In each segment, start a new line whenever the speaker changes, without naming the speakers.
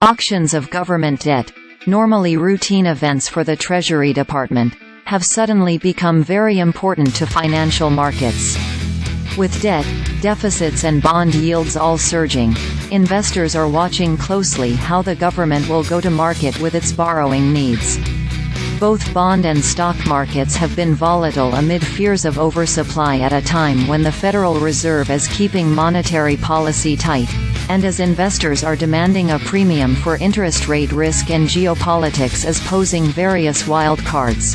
Auctions of government debt, normally routine events for the Treasury Department, have suddenly become very important to financial markets. With debt, deficits and bond yields all surging, investors are watching closely how the government will go to market with its borrowing needs. Both bond and stock markets have been volatile amid fears of oversupply at a time when the Federal Reserve is keeping monetary policy tight, and as investors are demanding a premium for interest rate risk and geopolitics is posing various wild cards.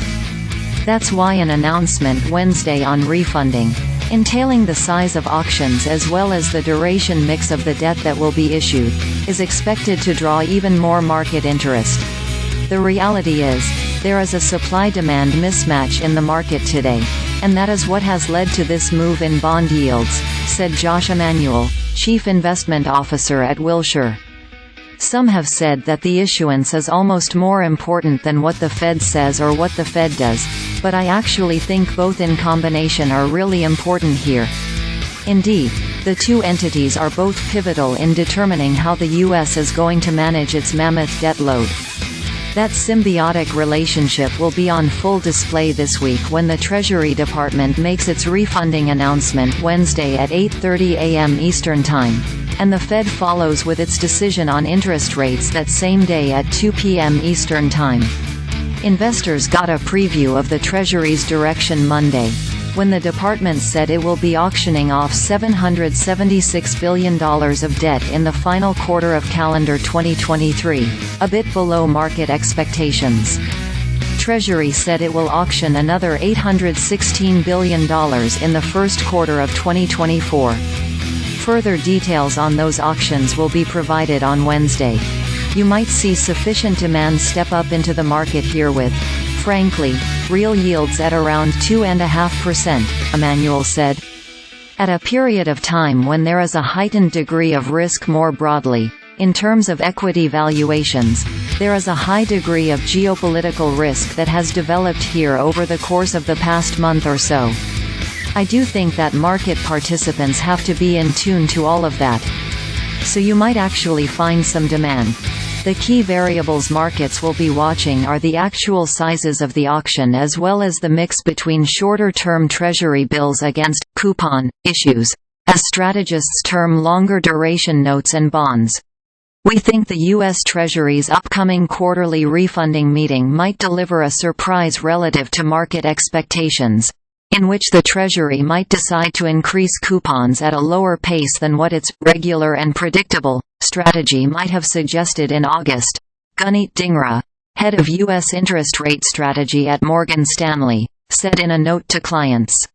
That's why an announcement Wednesday on refunding, entailing the size of auctions as well as the duration mix of the debt that will be issued, is expected to draw even more market interest. The reality is, there is a supply-demand mismatch in the market today, and that is what has led to this move in bond yields, said Josh Emanuel, Chief Investment Officer at Wilshire. Some have said that the issuance is almost more important than what the Fed says or what the Fed does, but I actually think both in combination are really important here. Indeed, the two entities are both pivotal in determining how the U.S. is going to manage its mammoth debt load. That symbiotic relationship will be on full display this week when the Treasury Department makes its refunding announcement Wednesday at 8:30 a.m. Eastern Time, and the Fed follows with its decision on interest rates that same day at 2 p.m. Eastern Time. Investors got a preview of the Treasury's direction Monday, when the department said it will be auctioning off $776 billion of debt in the final quarter of calendar 2023, a bit below market expectations. Treasury said it will auction another $816 billion in the first quarter of 2024. Further details on those auctions will be provided on Wednesday. You might see sufficient demand step up into the market here with, frankly, real yields at around 2.5%, Emanuel said. At a period of time when there is a heightened degree of risk more broadly, in terms of equity valuations, there is a high degree of geopolitical risk that has developed here over the course of the past month or so. I do think that market participants have to be in tune to all of that. So you might actually find some demand. The key variables markets will be watching are the actual sizes of the auction as well as the mix between shorter-term Treasury bills against coupon issues, as strategists term longer duration notes and bonds. We think the U.S. Treasury's upcoming quarterly refunding meeting might deliver a surprise relative to market expectations, in which the Treasury might decide to increase coupons at a lower pace than what its regular and predictable strategy might have suggested in August. Guneet Dhingra, head of U.S. interest rate strategy at Morgan Stanley, said in a note to clients.